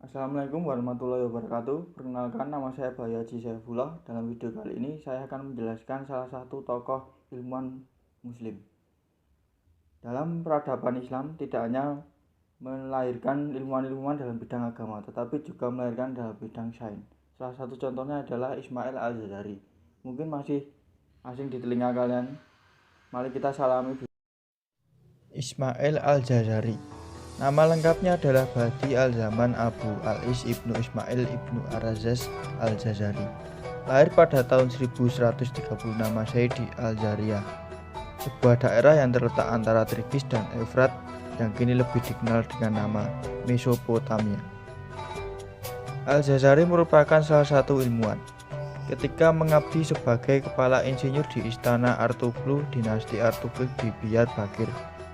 Assalamualaikum warahmatullahi wabarakatuh. Perkenalkan, nama saya Bayu Haji Saifullah. Dalam video kali ini saya akan menjelaskan salah satu tokoh ilmuwan muslim. Dalam peradaban Islam tidak hanya melahirkan ilmuwan-ilmuwan dalam bidang agama, tetapi juga melahirkan dalam bidang sains. Salah satu contohnya adalah Ismail Al-Jazari. Mungkin masih asing di telinga kalian. Mari kita salami. Ismail Al-Jazari. Nama lengkapnya adalah Badi Al-Zaman Abu Al-Is Ibnu Ismail Ibnu Arazaz Al-Jazari. Lahir pada tahun 1136 Masehi di Al-Jariyah, sebuah daerah yang terletak antara Tigris dan Efrat yang kini lebih dikenal dengan nama Mesopotamia. Al-Jazari merupakan salah satu ilmuwan. Ketika mengabdi sebagai kepala insinyur di Istana Artuklu, dinasti Artuklu di Diyarbakir,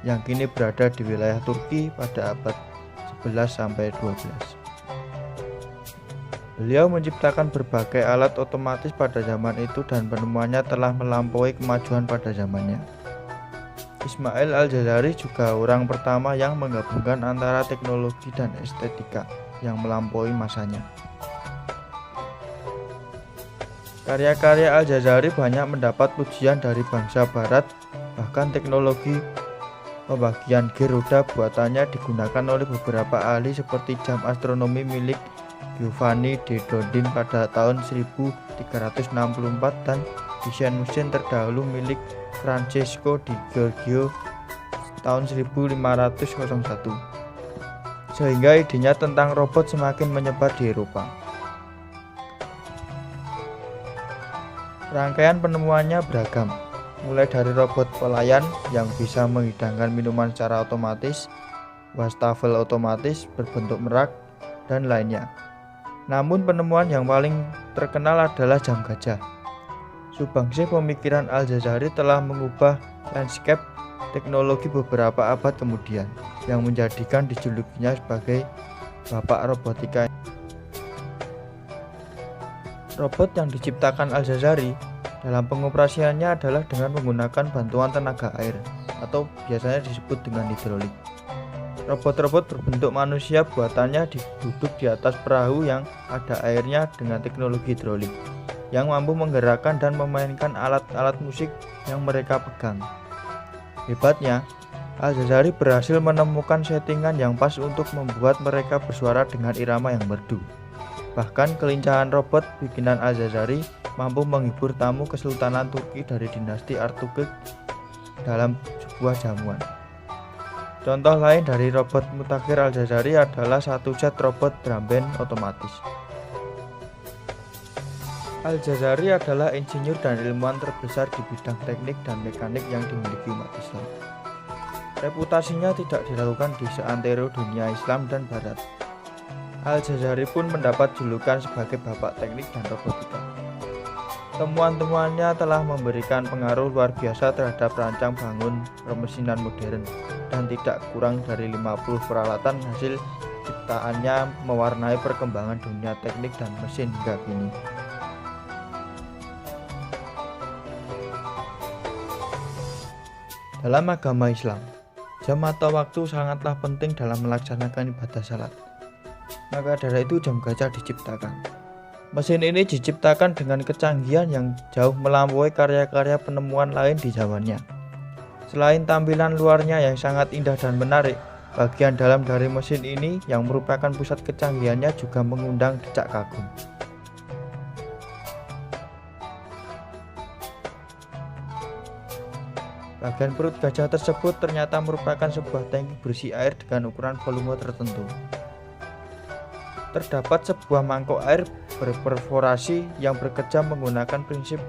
yang kini berada di wilayah Turki pada abad 11-12. Beliau menciptakan berbagai alat otomatis pada zaman itu dan penemuannya telah melampaui kemajuan pada zamannya. Ismail Al-Jazari juga orang pertama yang menggabungkan antara teknologi dan estetika yang melampaui masanya. Karya-karya Al-Jazari banyak mendapat pujian dari bangsa barat, bahkan teknologi pembagian gear roda buatannya digunakan oleh beberapa ahli seperti jam astronomi milik Giovanni de Dondin pada tahun 1364 dan desain mesin terdahulu milik Francesco di Giorgio tahun 1501. Sehingga idenya tentang robot semakin menyebar di Eropa. Rangkaian penemuannya beragam, mulai dari robot pelayan yang bisa menghidangkan minuman secara otomatis, wastafel otomatis berbentuk merak, dan lainnya. Namun penemuan yang paling terkenal adalah jam gajah. Subangsih pemikiran Al-Jazari telah mengubah landscape teknologi beberapa abad kemudian, yang menjadikan dijulukinya sebagai Bapak Robotika. Robot yang diciptakan Al-Jazari dalam pengoperasiannya adalah dengan menggunakan bantuan tenaga air atau biasanya disebut dengan hidrolik. Robot-robot berbentuk manusia buatannya duduk di atas perahu yang ada airnya dengan teknologi hidrolik yang mampu menggerakkan dan memainkan alat-alat musik yang mereka pegang. Hebatnya, Al-Jazari berhasil menemukan settingan yang pas untuk membuat mereka bersuara dengan irama yang merdu. Bahkan kelincahan robot bikinan Al-Jazari mampu menghibur tamu Kesultanan Turki dari dinasti Artuklu dalam sebuah jamuan. Contoh lain dari robot mutakhir Al-Jazari adalah satu set robot drum band otomatis. Al-Jazari adalah insinyur dan ilmuwan terbesar di bidang teknik dan mekanik yang dimiliki umat Islam. Reputasinya tidak diragukan di seantero dunia Islam dan Barat. Al-Jazari pun mendapat julukan sebagai Bapak Teknik dan Robotika. Temuan-temuannya telah memberikan pengaruh luar biasa terhadap rancang bangun permesinan modern, dan tidak kurang dari 50 peralatan hasil ciptaannya mewarnai perkembangan dunia teknik dan mesin hingga kini. Dalam agama Islam, jam atau waktu sangatlah penting dalam melaksanakan ibadah salat. Maka dari itu jam gajah diciptakan. Mesin ini diciptakan dengan kecanggihan yang jauh melampaui karya-karya penemuan lain di zamannya. Selain tampilan luarnya yang sangat indah dan menarik, bagian dalam dari mesin ini yang merupakan pusat kecanggihannya juga mengundang decak kagum. Bagian perut gajah tersebut ternyata merupakan sebuah tangki berisi air dengan ukuran volume tertentu. Terdapat sebuah mangkok air berperforasi yang bekerja menggunakan prinsip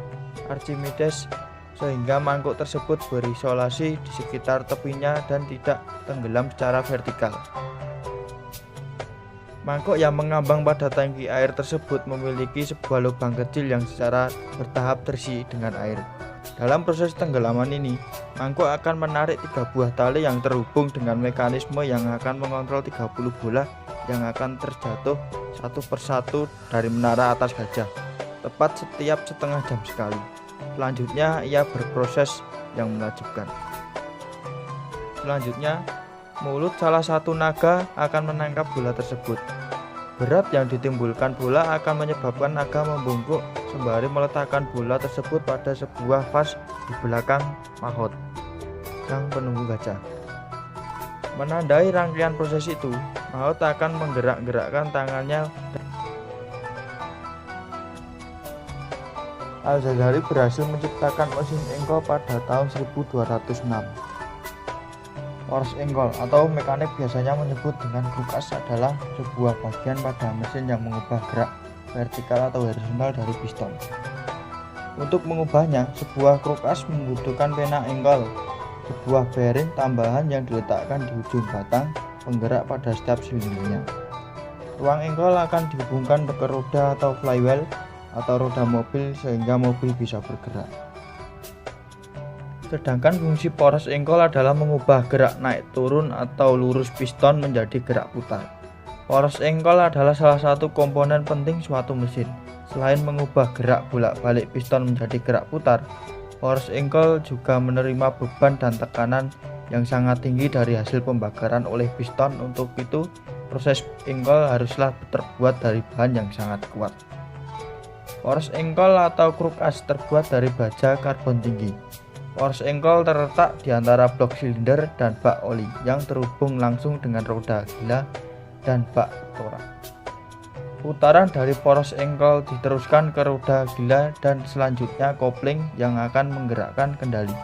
Archimedes, sehingga mangkok tersebut berisolasi di sekitar tepinya dan tidak tenggelam secara vertikal. Mangkok yang mengambang pada tangki air tersebut memiliki sebuah lubang kecil yang secara bertahap terisi dengan air. Dalam proses tenggelaman ini, mangkok akan menarik 3 buah tali yang terhubung dengan mekanisme yang akan mengontrol 30 bola yang akan terjatuh satu persatu dari menara atas gajah, tepat setiap setengah jam sekali. Selanjutnya ia berproses yang menakjubkan. Selanjutnya, mulut salah satu naga akan menangkap bola tersebut. Berat yang ditimbulkan bola akan menyebabkan naga membungkuk sembari meletakkan bola tersebut pada sebuah vas di belakang mahkot yang penunggu gajah. Menandai rangkaian proses itu, mahkot akan menggerak-gerakkan tangannya. Al-Jazari berhasil menciptakan mesin engkol pada tahun 1206. Poros engkol atau mekanik biasanya menyebut dengan kruk-as adalah sebuah bagian pada mesin yang mengubah gerak vertikal atau horizontal dari piston. Untuk mengubahnya, sebuah kruk-as membutuhkan pena engkol, sebuah bearing tambahan yang diletakkan di ujung batang penggerak pada setiap silindernya. Ruang engkol akan dihubungkan ke roda atau flywheel atau roda mobil sehingga mobil bisa bergerak. Sedangkan fungsi poros engkol adalah mengubah gerak naik turun atau lurus piston menjadi gerak putar. Poros engkol adalah salah satu komponen penting suatu mesin. Selain mengubah gerak bolak-balik piston menjadi gerak putar, poros engkol juga menerima beban dan tekanan yang sangat tinggi dari hasil pembakaran oleh piston. Untuk itu, proses engkol haruslah terbuat dari bahan yang sangat kuat. Poros engkol atau kruk-as terbuat dari baja karbon tinggi. Poros engkol terletak di antara blok silinder dan bak oli yang terhubung langsung dengan roda gila dan bak torak. Putaran dari poros engkol diteruskan ke roda gila dan selanjutnya kopling yang akan menggerakkan kendali.